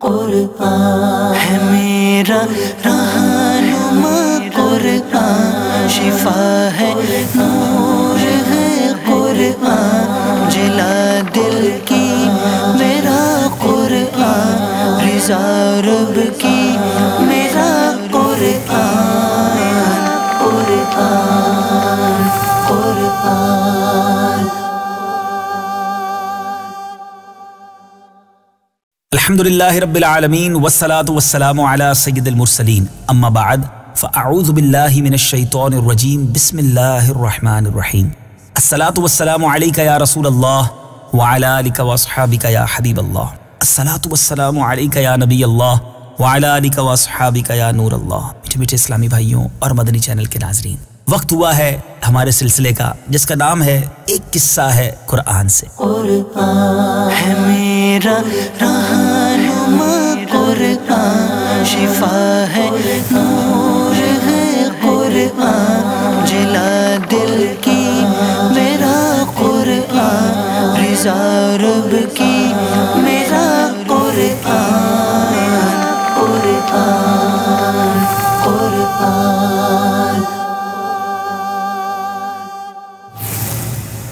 قرآن ہے میرا رہنما، قرآن شفا ہے، نور ہے قرآن، جلا دل کی میرا قرآن، رضا رب کی میرا قرآن، قرآن قرآن۔ الحمدللہ رب العالمین والصلاة والسلام علی سید المرسلین، اما بعد فاعوذ باللہ من الشیطان الرجیم، بسم اللہ الرحمن الرحیم۔ الصلاة والسلام علیکہ یا رسول اللہ وعلی آلکہ واصحابکہ یا حبیب اللہ، الصلاة والسلام علیکہ یا نبی اللہ وعلی آلکہ واصحابکہ یا نور اللہ۔ میٹھے میٹھے اسلامی بھائیوں اور مدنی چینل کے ناظرین، وقت ہوا ہے ہمارے سلسلے کا جس کا نام ہے ایک قصہ ہے قرآن سے۔ قرآن ہے میرا رہنما، قرآن شفا ہے، نور ہے قرآن، جلا دل کی میرا قرآن، رضا رب کی میرا قرآن، قرآن قرآن۔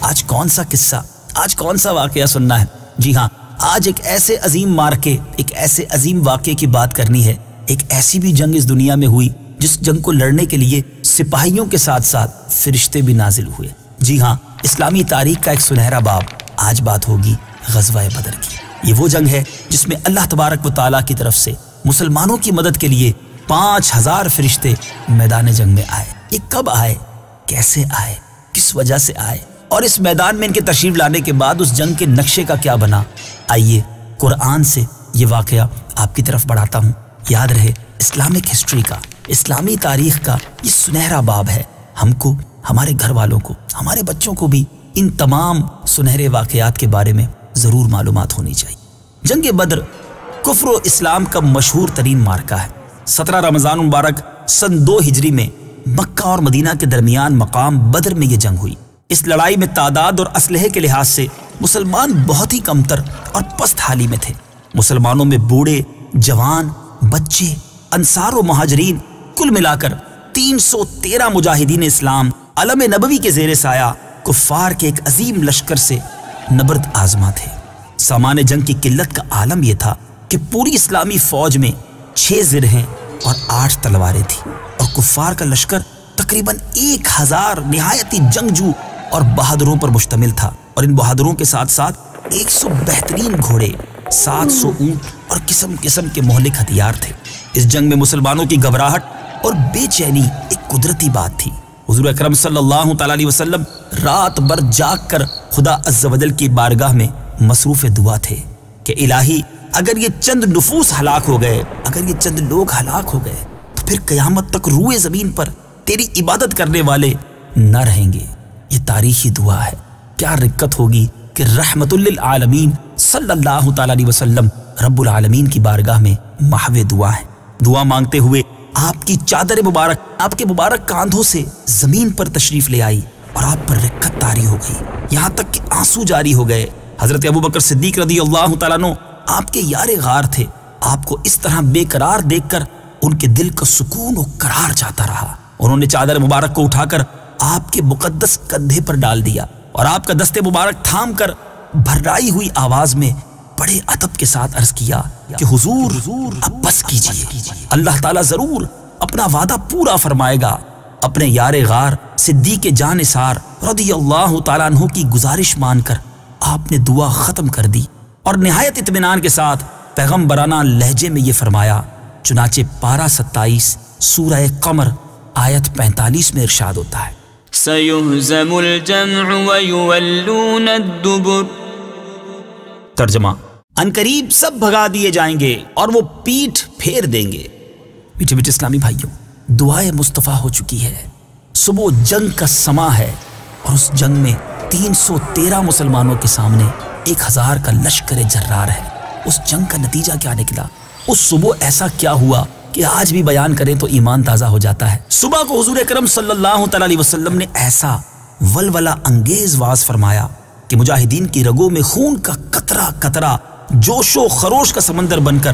آج کون سا قصہ، آج کون سا واقعہ سننا ہے؟ جی ہاں، آج ایک ایسے عظیم مارکے، ایک ایسے عظیم واقعے کی بات کرنی ہے۔ ایک ایسی بھی جنگ اس دنیا میں ہوئی جس جنگ کو لڑنے کے لیے سپاہیوں کے ساتھ ساتھ فرشتے بھی نازل ہوئے۔ جی ہاں، اسلامی تاریخ کا ایک سنہرا باب۔ آج بات ہوگی غزوہ بدر کی۔ یہ وہ جنگ ہے جس میں اللہ تبارک و تعالیٰ کی طرف سے مسلمانوں کی مدد کے لیے 5000 فرشتے میدان جنگ میں آئے۔ یہ کب آئے، کیسے آئے، کس وجہ سے آئے، اور اس میدان میں ان کے تشریف لانے کے بعد اس جنگ کے نقشے کا کیا بنا؟ آئیے قرآن سے یہ واقعہ آپ کی طرف بڑھاتا ہوں۔ یاد رہے، اسلامک ہسٹری کا، اسلامی تاریخ کا یہ سنہرا باب ہے۔ ہم کو، ہمارے گھر والوں کو، ہمارے بچوں کو بھی ان تمام سنہرے واقعات کے بارے میں ضرور معلومات ہونی چاہیے۔ جنگ بدر کفر و اسلام کا مشہور ترین مارکہ ہے۔ 17 رمضان مبارک سن 2 ہجری میں مکہ اور مدینہ کے درمیان مقام بدر میں یہ جنگ ہوئی۔ اس لڑائی میں تعداد اور اسلحے کے لحاظ سے مسلمان بہت ہی کمتر اور پست حالی میں تھے۔ مسلمانوں میں بوڑھے، جوان، بچے، انصار و مہاجرین کل ملا کر 313 مجاہدین اسلام علم نبوی کے زیر سایہ کفار کے ایک عظیم لشکر سے نبرد آزما تھے۔ سامان جنگ کی قلت کا عالم یہ تھا کہ پوری اسلامی فوج میں 6 زرہیں اور 8 تلواریں تھیں، اور کفار کا لشکر تقریباً 1000 نہایتی جنگجو اور بہادروں پر مشتمل تھا، اور ان بہادروں کے ساتھ ساتھ 100 بہترین گھوڑے، 700 اونٹ اور قسم قسم کے مہلک ہتھیار تھے۔ اس جنگ میں مسلمانوں کی گھبراہٹ اور بے چینی ایک قدرتی بات تھی۔ حضور اکرم صلی اللہ تعالیٰ علیہ وسلم رات بھر جاگ کر خدا عز و جل کی بارگاہ میں مصروف دعا تھے کہ الہی، اگر یہ چند نفوس ہلاک ہو گئے، اگر یہ چند لوگ ہلاک ہو گئے تو پھر قیامت تک روئے زمین پر تیری عبادت کرنے والے نہ رہیں گے۔ یہ تاریخی دعا ہے۔ کیا رکت ہوگی کہ رحمت للعالمین صلی اللہ تعالیٰ علیہ وسلم رب العالمین کی بارگاہ میں محو دعا ہے۔ دعا مانگتے ہوئے آپ کی چادر مبارک آپ کے مبارک کاندھوں سے زمین پر تشریف لے آئی اور آپ پر رکت طاری ہو گئی، یہاں تک کہ آنسو جاری ہو گئے۔ حضرت ابوبکر صدیق رضی اللہ تعالیٰ عنہ آپ کے یار غار تھے۔ آپ کو اس طرح بے قرار دیکھ کر ان کے دل کا سکون و قرار جاتا رہا۔ انہوں نے چادر مبارک کو اٹھا کر آپ کے مقدس کندھے پر ڈال دیا اور آپ کا دست مبارک تھام کر بھرائی ہوئی آواز میں بڑے ادب کے ساتھ عرض کیا کہ حضور اب بس کیجئے، اللہ تعالیٰ ضرور اپنا وعدہ پورا فرمائے گا۔ اپنے یار غار صدیق جان نثار رضی اللہ تعالیٰ عنہ کی گزارش مان کر آپ نے دعا ختم کر دی اور نہایت اطمینان کے ساتھ پیغمبرانہ لہجے میں یہ فرمایا۔ چنانچہ پارہ 27 سورہ قمر آیت 45 میں ارشاد ہوتا ہے، سَيُهْزَمُ الْجَمْعُ وَيُوَلُّونَ الدُّبُرَ۔ ترجمہ، عنقریب سب بھگا دیے جائیں گے اور وہ پیٹھ پھیر دیں گے۔ میٹھے میٹھے اسلامی بھائیوں، دعائے مصطفیٰ ہو چکی ہے۔ صبح جنگ کا سما ہے اور اس جنگ میں 313 مسلمانوں کے سامنے 1000 کا لشکر جرار ہے۔ اس جنگ کا نتیجہ کیا نکلا؟ اس صبح ایسا کیا ہوا کہ آج بھی بیان کریں تو ایمان تازہ ہو جاتا ہے۔ صبح کو حضور اکرم صلی اللہ تعالیٰ علیہ وسلم نے ایسا ولولہ انگیز واز فرمایا کہ مجاہدین کی رگوں میں خون کا قطرہ قطرہ جوش و خروش کا سمندر بن کر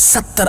70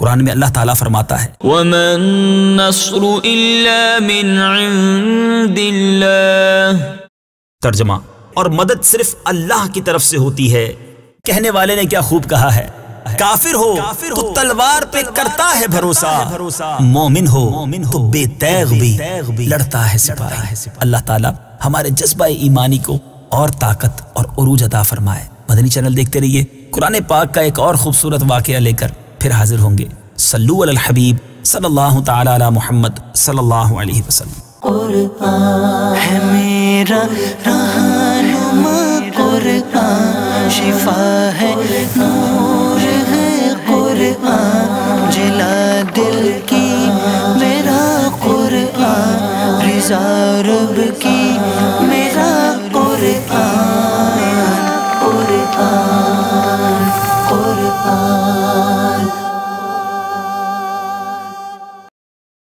قرآن میں اللہ تعالیٰ فرماتا ہے وَمَا النَّصْرُ إِلَّا مِنْ عِنْدِ اللَّهِ، ترجمہ، اور مدد صرف اللہ کی طرف سے ہوتی ہے۔ کہنے والے نے کیا خوب کہا ہے، کافر ہو تو تلوار پہ کرتا ہے بھروسہ، مومن ہو تو بے تیغ بھی لڑتا ہے سپاہی۔ اللہ تعالیٰ ہمارے جذبہ ایمانی کو اور طاقت اور عروج عطا فرمائے۔ مدنی چینل دیکھتے رہیے، قرآن پاک کا ایک اور خوبصورت واقعہ لے کر پھر حاضر ہوں گے۔ صلو علی الحبیب صلی اللہ تعالی علی محمد صلی اللہ علیہ وسلم۔ قرآن ہے میرا رہنما، قرآن شفا ہے، نور ہے قرآن، جلا دل کی میرا قرآن، رضا رب کی